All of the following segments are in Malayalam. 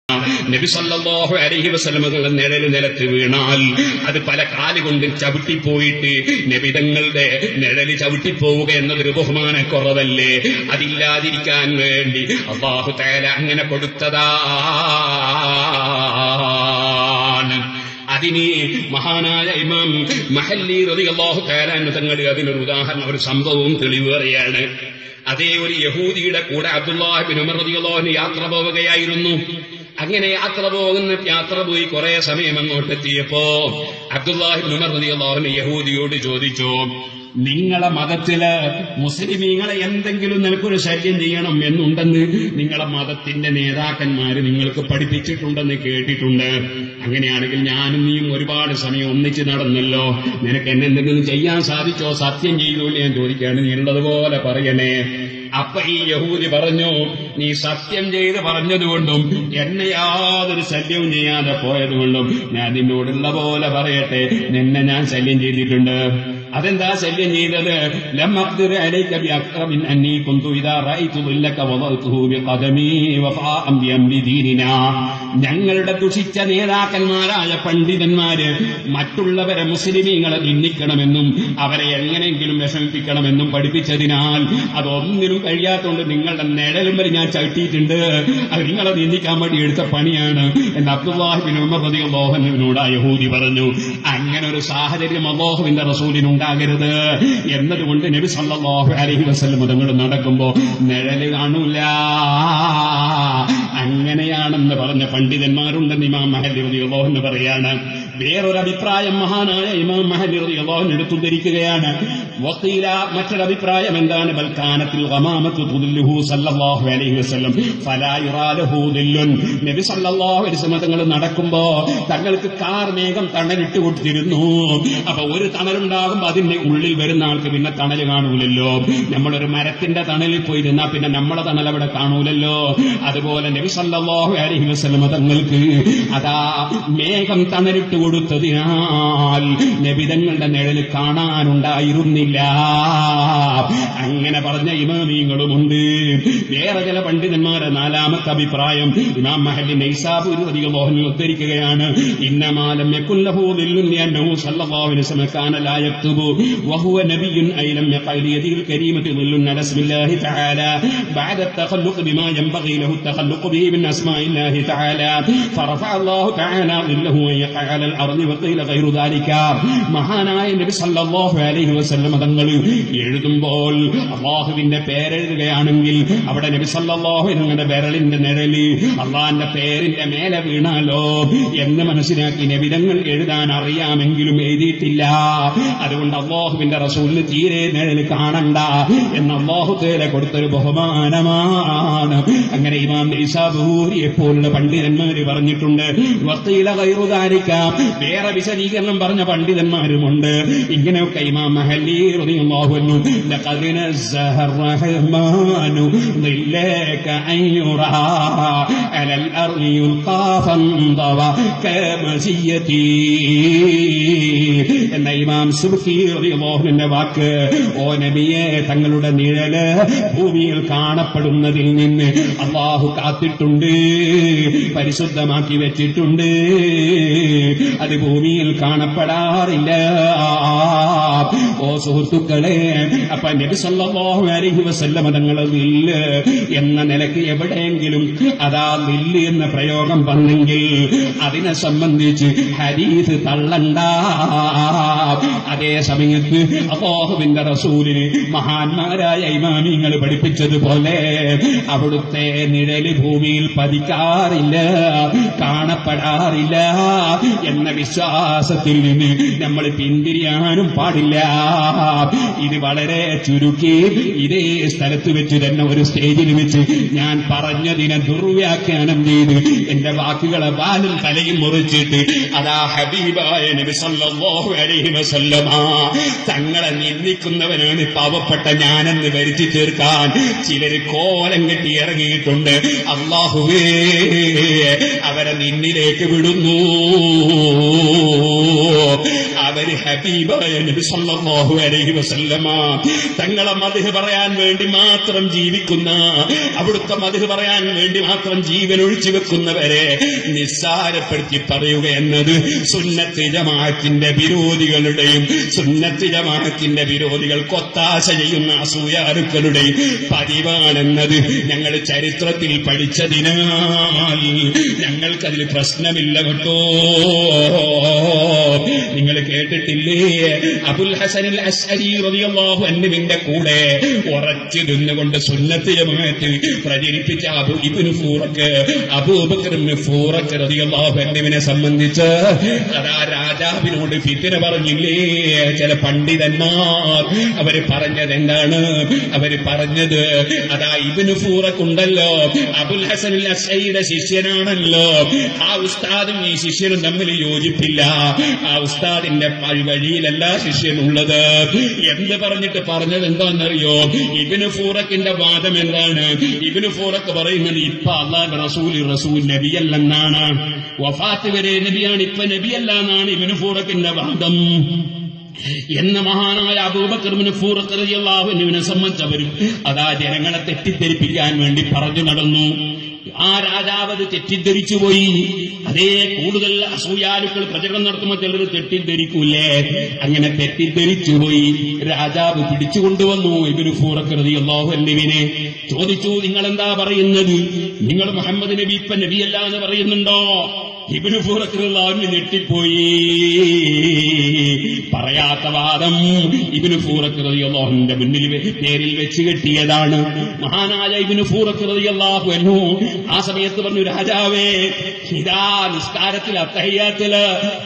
നബി സല്ലല്ലാഹു അലൈഹി വസല്ലം തങ്ങളുടെ നിഴല് നിലത്ത് വീണാൽ അത് പല കാലുകൊണ്ടും ചവിട്ടിപ്പോയിട്ട് നബിതങ്ങളുടെ നിഴല് ചവിട്ടിപ്പോവുക എന്നതൊരു ബഹുമാനക്കുറവല്ലേ? അതില്ലാതിരിക്കാൻ വേണ്ടി അല്ലാഹു തആല അങ്ങനെ കൊടുത്തതാണ്. അതിന് മഹാനായ ഇമാം മഹല്ലി റളിയല്ലാഹു തആല അൻഹു തങ്ങൾ അതിനൊരു ഉദാഹരണം, ഒരു സംഭവവും തെളിവ് പറയാണ്. അതേ ഒരു യഹൂദിയുടെ കൂടെ അബ്ദുല്ലാഹ് ഇബ്നു ഉമർ റളിയല്ലാഹു അൻഹു യാത്ര പോവുകയായിരുന്നു. അങ്ങനെ യാത്ര പോയി കുറെ സമയം അങ്ങോട്ടെത്തിയപ്പോ അബ്ദുല്ലാഹ് ഇബ്നു ഉമർ റളിയല്ലാഹു അൻഹു യഹൂദിയോട് ചോദിച്ചു, നിങ്ങളെ മതത്തില് മുസ്ലിമീങ്ങളെ എന്തെങ്കിലും നിനക്കൊരു ശല്യം ചെയ്യണം എന്നുണ്ടെന്ന് നിങ്ങളെ മതത്തിന്റെ നേതാക്കന്മാര് നിങ്ങൾക്ക് പഠിപ്പിച്ചിട്ടുണ്ടെന്ന് കേട്ടിട്ടുണ്ട്. അങ്ങനെയാണെങ്കിൽ ഞാനും നീയും ഒരുപാട് സമയം ഒന്നിച്ച് നടന്നല്ലോ, നിനക്ക് എന്നെന്തെങ്കിലും ചെയ്യാൻ സാധിച്ചോ? സത്യം ചെയ്തോ ഞാൻ ചോദിക്കുകയാണ്, നീ ഉള്ളതുപോലെ പറയണേ. അപ്പൊ ഈ യഹൂദി പറഞ്ഞു, നീ സത്യം ചെയ്ത് പറഞ്ഞതുകൊണ്ടും എന്നെ യാതൊരു ശല്യവും ചെയ്യാതെ പോയതുകൊണ്ടും ഞാൻ നിന്നോടുള്ള പോലെ പറയട്ടെ, നിന്നെ ഞാൻ ശല്യം ചെയ്തിട്ടുണ്ട്. അതെന്താ ശല്യം ചെയ്തത്? ലം അഖ്ദിർ അലൈക ബിഅഖ്റബിൻ അന്നി കുന്തു ഇദാ റഅയ്തു ളില്ലക വദഅതുഹു ബിഖദമി വഫാഅൻ ബിഅംരി ദീനിനാ. ഞങ്ങളുടെ ദുഷിച്ച നേതാക്കന്മാരായ പണ്ഡിതന്മാര് മറ്റുള്ളവരെ മുസ്ലിമീങ്ങളെ നിന്ദിക്കണമെന്നും അവരെ എങ്ങനെയെങ്കിലും വിഷമിപ്പിക്കണമെന്നും പഠിപ്പിച്ചതിനാൽ അതൊന്നിനും കഴിയാത്തതുകൊണ്ട് നിങ്ങളുടെ നിഴലും വരെ ഞാൻ ചവിട്ടിയിട്ടുണ്ട്. അത് നിങ്ങളെ നിന്ദിക്കാൻ വേണ്ടി എടുത്ത പണിയാണ് എന്ന് അബ്ദുല്ലാഹ് ഇബ്നു ഉമർ റളിയല്ലാഹു അൻഹുവിനോട് യഹൂദി പറഞ്ഞു. അങ്ങനെ ഒരു സാഹചര്യം അല്ലാഹുവിന്റെ റസൂലിനുണ്ടാകരുത് എന്നതുകൊണ്ട് നബി സല്ലല്ലാഹു അലൈഹി വസല്ലം തങ്ങൾ നടക്കുമ്പോ നിഴല് കാണൂല. അങ്ങനെയാണെന്ന് പറഞ്ഞ പണ്ഡിതന്മാരുണ്ടെന്ന് ഇമാം മഹല്ലി റളിയല്ലാഹു അൻഹു പറയാണ്. വേറൊരു അഭിപ്രായം മഹാനായ ഇമാം മഹല്ലി റളിയല്ലാഹു അൻഹു എടുത്തുദ്ധരിക്കുകയാണ്. വഖീല, മറ്റൊരഭിപ്രായം എന്താണ്? ബൽ കാനത്തിൽ ഗമാമത്തു തുദില്ലുഹു സല്ലല്ലാഹു അലൈഹി വസല്ലം ഫലാ യുറാ ലഹു ദില്ലുൻ. നബി സല്ലല്ലാഹു അലൈഹി വസല്ലം തങ്ങൾ നടക്കുമ്പോ തങ്ങൾക്ക് കാർമേഘം തണലിട്ട് കൊടുത്തിരുന്നു. അപ്പൊ ഒരു തണലുണ്ടാകുമ്പോ അതിന്റെ ഉള്ളിൽ വരുന്ന ആൾക്ക് പിന്നെ തണല് കാണൂലല്ലോ. നമ്മളൊരു മരത്തിന്റെ തണലിൽ പോയിരുന്നാ പിന്നെ നമ്മളെ തണൽ അവിടെ കാണൂലല്ലോ. അതുപോലെ നബി സല്ലല്ലാഹു അലൈഹി വസല്ലം തങ്ങൾക്ക് അതാ മേഘം തണലിട്ട് കൊടുത്തതിനാൽ നബി തങ്ങളുടെ നിഴല് കാണാനുണ്ടായിരുന്നില്ല. അങ്ങനെ പറഞ്ഞ ഇമാമീങ്ങളുമുണ്ട്. വേറെ ചില പണ്ഡിതന്മാരെ നാലാമത്തെ അഭിപ്രായം ഇമാം മഹല്ലി നൈസാബൂരി റളിയല്ലാഹു അൻഹു ഉദ്ധരിക്കുകയാണ്. ഇന്നമാ ലം യകുൻ ലഹു ദില്ലുൻ ലിഅന്നഹു സല്ലല്ലാഹു അലൈഹി വസല്ലം കാന ലാ യക്തുബു വഹുവ നബിയ്യുൻ ഐ ലം യഖൽ ലിയദിൽ കരീമത്തി ദില്ലുൻ അലാ ഇസ്മില്ലാഹി തആല ബഅദ അത്തഖല്ലുഖ് ബിമാ യൻബഗി ലഹു അത്തഖല്ലുഖ് ബിഹി മിൻ അസ്മാഇല്ലാഹി തആല ഫറഫഅ അല്ലാഹു തആല ദില്ലഹു വയഖഅ അലൽ അർളി വഖീല ഗൈറു ദാലിക. മഹാനായ നബി സല്ലല്ലാഹു അലൈഹി വസല്ലം തങ്ങൾ എഴുതുമ്പോൾ അല്ലാഹുവിന്റെ പേരെഴുതുകയാണെങ്കിൽ അവിടെ നബി സല്ലല്ലാഹു അലൈഹി വസല്ലം വിരലിന്റെ നിഴല് അല്ലാഹുവിന്റെ പേരിന്റെ മേലെ വീണാലോ എന്ന് മനസ്സിലാക്കി നബി തങ്ങൾ എഴുതാൻ അറിയാമെങ്കിലും എഴുതിയിട്ടില്ല. അതുകൊണ്ട് അല്ലാഹുവിന്റെ റസൂലിന് തീരെ നിഴല് കാണണ്ട എന്ന് അല്ലാഹു തആല കൊടുത്തൊരു ബഹുമാനമാണ്. അങ്ങനെ ഇമാം നൈസാബൂരി പോലുള്ള പണ്ഡിതന്മാര് പറഞ്ഞിട്ടുണ്ട്. വഖീല ഗൈറു ദാലിക, വേറെ വിശദീകരണം പറഞ്ഞ പണ്ഡിതന്മാരുമുണ്ട്. ഇങ്ങനെയൊക്കെ ഇമാം മഹല്ലി റളിയല്ലാഹു അൻഹു ലഖദ് നസ്സഹ റഹ്മാനു ദില്ലക അയ്യുറാ അലൽ അർളി യുൽഖാഫൻ ദവ കമസിയതി എന്ന ഇമാം സുബ്കി റളിയല്ലാഹു അൻഹുവിന്റെ വാക്ക്. ഓ നബിയെ, തങ്ങളുടെ നിഴല് ഭൂമിയിൽ കാണപ്പെടുന്നതിൽ നിന്ന് അല്ലാഹു കാത്തിട്ടുണ്ട്, പരിശുദ്ധമാക്കി വെച്ചിട്ടുണ്ട്. അത് ഭൂമിയിൽ കാണപ്പെടാറില്ല. ഓ സുഹൃത്തുക്കളെ, അപ്പൊ നബി സല്ലല്ലാഹു അലൈഹി വസല്ലം തങ്ങളെ വില്ല് എന്ന നിലയ്ക്ക് എവിടെയെങ്കിലും അതാ വില്ല് എന്ന പ്രയോഗം വന്നെങ്കിൽ അതിനെ സംബന്ധിച്ച് ഹദീസ് തള്ളണ്ട. അതേ സമയത്ത് അല്ലാഹുവിന്റെ റസൂലിന് മഹാന്മാരായ ഇമാമിങ്ങൾ പഠിപ്പിച്ചതുപോലെ അവിടുത്തെ നിഴല് ഭൂമിയിൽ പതിക്കാറില്ല, കാണപ്പെടാറില്ല എന്ന വിശ്വാസത്തിൽ നിന്ന് നമ്മൾ പിന്തിരിയാനും പാടില്ല. ഇത് വളരെ ചുരുക്കി ഇതേ സ്ഥലത്ത് വെച്ച് തന്നെ ഒരു സ്റ്റേജിൽ വെച്ച് ഞാൻ പറഞ്ഞതിനെ ദുർവ്യാഖ്യാനം ചെയ്ത് എന്റെ വാക്കുകളെ വാലും തലയും മുറിച്ചിട്ട് അതാ ഹബീബായ നബി സല്ലല്ലാഹു അലൈഹി വസല്ലമ തങ്ങളെ നിന്ദിക്കുന്നവനാണ് പാവപ്പെട്ട ഞാനെന്ന് വരുത്തി തീർക്കാൻ ചിലര് കോലം കെട്ടി ഇറങ്ങിയിട്ടുണ്ട്. അല്ലാഹുവേ, അവരെ നിന്നിലേക്ക് വിടുന്നു. അവര് ഹബീബായ നബി സല്ലല്ലാഹു അലൈഹി വസല്ലമ തങ്ങളെ മദ്ഹ് പറയാൻ വേണ്ടി മാത്രം ജീവിക്കുന്ന, അവിടുത്തെ മദ്ഹ് പറയാൻ വേണ്ടി മാത്രം ജീവൻ ഒഴിച്ചു വെക്കുന്നവരെ നിസ്സാരപ്പെടുത്തി പറയുക എന്നത് സുന്നത്ത് ജമാഅത്തിന്റെ വിരോധികളുടെയും സുന്നത്ത് ജമാഅത്തിന്റെ വിരോധികൾക്ക് ഒത്താശ ചെയ്യുന്ന അസൂയാലുക്കളുടെയും പതിവാണെന്നത് ഞങ്ങൾ ചരിത്രത്തിൽ പഠിച്ചതിനാൽ ഞങ്ങൾക്കതിൽ പ്രശ്നമില്ല കേട്ടോ. നിങ്ങൾ കേട്ടിട്ടില്ലേ, അബുൽ ഹസനിൽ അശ്അരി റളിയല്ലാഹു അൻഹുവിന്റെ കൂടെ ഉറച്ചു നിന്നുകൊണ്ട് സുന്നത്ത് ജമാഅത്ത് പ്രചരിപ്പിച്ച ibn Furak, Abubakar ibn Furak റളിയല്ലാഹു അൻഹുവിനെ സംബന്ധിച്ച് അതാ രാജാവിനോട് ഫിത്ന പറഞ്ഞില്ലേ ചില പണ്ഡിതന്മാർ. അവര് പറഞ്ഞത് എന്താണ്? അവര് പറഞ്ഞത് അതാ ഇബ്നു ഫൂറക്കുണ്ടല്ലോ, അബുൽ ഹസനിൽ അശ്അരിയുടെ ശിഷ്യനാണല്ലോ, ആ ഉസ്താദും ഈ ശിഷ്യനും തമ്മിൽ യോജിപ്പില്ല, ആ ഉസ്താദിന്റെ വഴിയിലല്ല ശിഷ്യനുള്ളത് എന്ന് പറഞ്ഞിട്ട് പറഞ്ഞത് എന്താണെന്നറിയോ? ഇബ്നു ഫൂറക്കിന്റെ വാദം എന്താണ്? ഇബ്നു ഫൂറക്ക് പറയുന്നത് ഇപ്പൊ അല്ലാഹുവിന്റെ റസൂൽ നബിയല്ലെന്നാണ്, വഫാത്ത് വരെ നബിയാണ്, ഇപ്പൊ നബിയല്ല എന്നാണ് ഇബ്നു ഫൂറക്കിന്റെ വാദം എന്ന മഹാനായ അബൂബക്കർ ഇബ്നു ഫൂറഖ് റളിയല്ലാഹു അൻഹുവിനെ സംബന്ധിച്ചവരും അതാ ജനങ്ങളെ തെറ്റിദ്ധരിപ്പിക്കാൻ വേണ്ടി പറഞ്ഞു നടന്നു. ആ രാജാവ് അത് തെറ്റിദ്ധരിച്ചുപോയി. അതേ കൂടുതൽ അസൂയാലുക്കൾ പ്രചരണം നടത്തുമ്പോൾ ചിലർ തെറ്റിദ്ധരിക്കൂലേ, അങ്ങനെ തെറ്റിദ്ധരിച്ചുപോയി. രാജാവ് പിടിച്ചുകൊണ്ടുവന്നു ഇബ്നു ഫൂറഖ് റളിയല്ലാഹു അൻഹുവിനെ. ചോദിച്ചു, നിങ്ങൾ എന്താ പറയുന്നത്? നിങ്ങൾ മുഹമ്മദ് നബി ഇപ്പൊ നബിയല്ല എന്ന് പറയുന്നുണ്ടോ? ഇബ്നു ഫൂറഖ് റളിയല്ലാഹു അൻഹു ഞെട്ടിപ്പോയി. പറയാത്ത വാദം ഇബ്നു ഫൂറഖ് റളിയല്ലാഹു അൻഹുവിന്റെ മുന്നിൽ പേരിൽ വെച്ച് കെട്ടിയതാണ്. മഹാനായ ഇബ്നു ഫൂറഖ് റളിയല്ലാഹു അൻഹു ആ സമയത്ത് പറഞ്ഞു, രാജാവേ, ഇതാ നിസ്കാരത്തിൽ അത്തഹിയ്യാത്തില്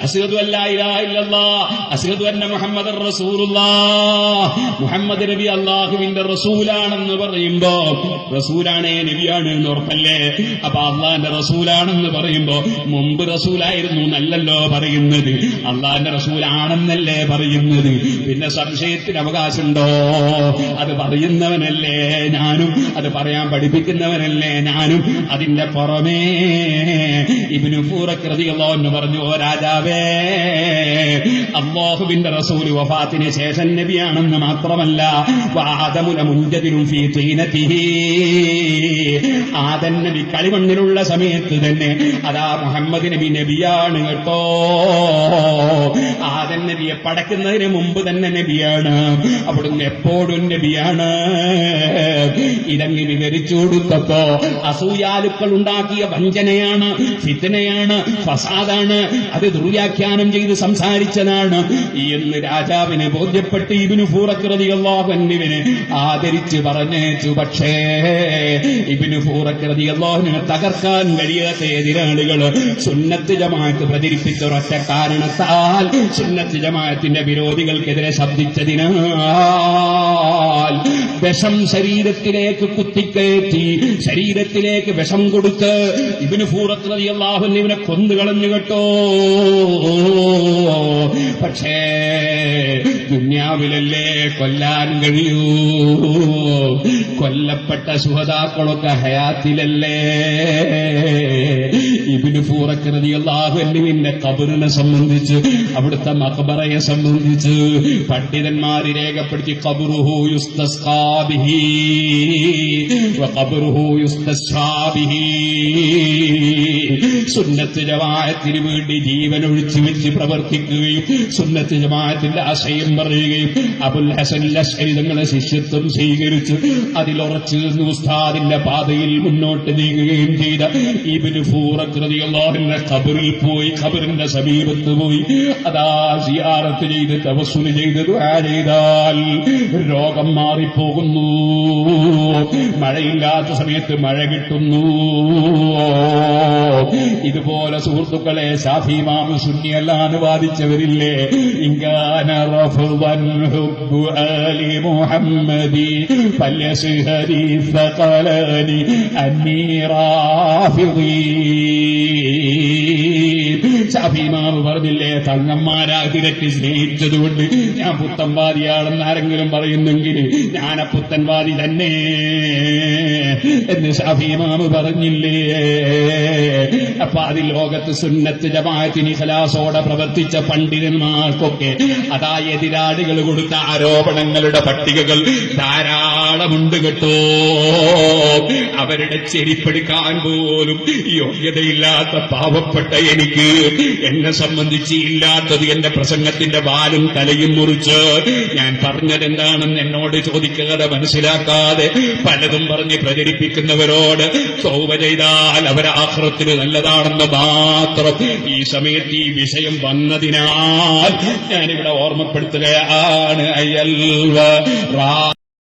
അശ്ഹദു അല്ലാ ഇലാഹ ഇല്ലല്ലാഹ് അശ്ഹദു അന്ന മുഹമ്മദർ റസൂലുള്ളാഹ്, മുഹമ്മദ് നബി അല്ലാഹുവിന്റെ റസൂലാണെന്ന് പറയുമ്പോ, റസൂലാണേ നബിയാണ് എന്ന് ഉറപ്പല്ലേ? അപ്പൊ അള്ളാന്റെ റസൂലാണെന്ന് പറയുമ്പോ മുമ്പ് റസൂലായിരുന്നു എന്നല്ലല്ലോ പറയുന്നത്, അള്ളാന്റെ റസൂലാണെന്നല്ലേ പറയുന്നത്. പിന്നെ സംശയത്തിന് അവകാശമുണ്ടോ? അത് പറയുന്നവനല്ലേ ഞാനും, അത് പറയാൻ പഠിപ്പിക്കുന്നവനല്ലേ ഞാനും. അതിന്റെ പുറമേ ഇബ്നു ഫൂറഖ് റളിയല്ലാഹു അൻഹു പറഞ്ഞു, ഓ രാജാവേ, അല്ലാഹുവിന്റെ റസൂൽ വഫാത്തിന് ശേഷം നബിയാണെന്ന് മാത്രമല്ല, വആദമുന മുൻജദിലും ഫീ തീനതിഹി, ആദം നബി കളിമണ്ണിലുള്ള സമയത്ത് തന്നെ അതാ മുഹമ്മദ് നബി നബിയാണ് കേട്ടോ. ആദം നബിയെ പടക്കുന്നതിന് മുമ്പ് തന്നെ നബിയാണ്, അവിടുന്ന് എപ്പോഴും നബിയാണ്. ഇതങ്ങ് വിവരിച്ചു കൊടുത്തപ്പോ അസൂയാലുക്കൾ ഉണ്ടാക്കിയ വഞ്ചനയാണ്, ഫിത്നയാണ്, ഫസാദാണ്, അത് ദുർവ്യാഖ്യാനം ചെയ്ത് സംസാരിച്ചതാണ് എന്ന് രാജാവിനെ ബോധ്യപ്പെട്ട് ഇബ്നു ഫൂറഖ് റളിയല്ലാഹു അൻഹുവിനെ ആദരിച്ച് പറഞ്ഞേച്ചു. പക്ഷേ ഇബ്നു ഫൂറഖ് റളിയല്ലാഹു അൻഹുവിനെ തകർക്കാൻ കഴിയാത്ത എതിരാളികൾ സുന്നത്ത് ജമാഅത്ത് പ്രചരിപ്പിച്ച ഒരൊറ്റ കാരണത്താൽ സുന്നത്ത് ജമാഅത്തിന്റെ വിരോധികൾക്കെതിരെ ശബ്ദിച്ചതിനാൽ വിഷം ശരീരത്തിലേക്ക് കുത്തിക്കയറ്റി, ശരീരത്തിലേക്ക് വിഷം കൊടുത്ത് ഇബ്നു ഫൂറഖ് റളിയല്ലാഹു അൻഹുവിനെ കൊന്നുകളഞ്ഞു കേട്ടോ. പക്ഷേ ദുനിയാവിലല്ലേ കൊല്ലാൻ കഴിയൂ, കൊല്ലപ്പെട്ട ശുഹദാക്കളൊക്കെ ഹയാത്തിലല്ലേ. ഇബ്നു ഫൂറഖ് റളിയല്ലാഹു അൻഹുവിന്റെ ഖബറിനെ സംബന്ധിച്ച്, അവിടുത്തെ മഖബറയെ സംബന്ധിച്ച് പണ്ഡിതന്മാർ രേഖപ്പെടുത്തി, ഖബറുഹു യുസ്തസ്ഖാ ബിഹി വഖബറുഹു യുസ്തസ്ഖാ ബിഹി. സുന്നത്ത് ജമാഅത്തിന് വേണ്ടി ജീവൻ ഒഴിച്ചു വെച്ച് പ്രവർത്തിക്കുകയും സുന്നത്ത് ജമാഅത്തിന്റെ ആശയം പറയുകയും അബുൽ ഹസൻ അശ്അരി തങ്ങളെ ശിഷ്യത്വം സ്വീകരിച്ച് അതിലുറച്ചു നിന്ന് ഉസ്താദിന്റെ പാതയിൽ മുന്നോട്ട് നീങ്ങുകയും ചെയ്ത ഇബ്നു ഫൂറഖ് റളിയല്ലാഹു അൻഹു ഖബറിൽ പോയി, ഖബറിന്റെ സമീപത്ത് പോയി അതാ സിയാറത്ത് ചെയ്ത് തവസ്സുൽ ചെയ്ത് ദുആ ചെയ്താൽ രോഗം മാറിപ്പോകുന്നു, മഴയില്ലാത്ത സമയത്ത് മഴ കിട്ടുന്നു. ഇതുപോലെ സുഹൃത്തുക്കളെ, ശാഫി ഇമാം സുന്നിയല്ലാന്ന് വാദിച്ചവരില്ലേ, ഇൻകാന റഫ്ദൻ ഹുബ്ബു ആലി മുഹമ്മദി ഫല്യസ്ഹരി ഫഖലനി അന്നീ റാഫിദി. ശാഫി ഇമാം പറഞ്ഞില്ലേ, തങ്ങന്മാരാതിരക്ക് സ്നേഹിച്ചതുകൊണ്ട് ഞാൻ പുത്തൻവാദിയാണെന്ന് ആരെങ്കിലും പറയുന്നെങ്കിൽ ഞാൻ ആ പുത്തൻവാദി തന്നെ എന്ന് ശാഫി ഇമാമ് പറഞ്ഞില്ലേ? അപ്പൊ അതിൽ ലോകത്ത് സുന്നത്ത് ജമാഅത്തിന് ഇഖ്ലാസോടെ പ്രവർത്തിച്ച പണ്ഡിതന്മാർക്കൊക്കെ അതാ എതിരാളികൾ കൊടുത്ത ആരോപണങ്ങളുടെ പട്ടികകൾ ധാരാളമുണ്ട് കേട്ടോ. അവരുടെ ചെരിപ്പെടുക്കാൻ പോലും യോഗ്യതയില്ലാത്ത പാവപ്പെട്ട എനിക്ക് എന്നെ സംബന്ധിച്ച് ഇല്ലാത്തത് എന്റെ പ്രസംഗത്തിന്റെ വാലും തലയും മുറിച്ച് ഞാൻ പറഞ്ഞതെന്താണെന്ന് എന്നോട് ചോദിക്കാതെ മനസ്സിലാക്കാതെ പലതും പറഞ്ഞ് പ്രചരിപ്പിക്കുന്നവരോട് തൗബ ചെയ്താൽ അവർ ആഖിറത്തിൽ നല്ലതാണെന്ന് മാത്രം ഈ സമയത്ത് ഈ വിഷയം വന്നതിനാൽ ഞാനിവിടെ ഓർമ്മപ്പെടുത്തുകയാണ്.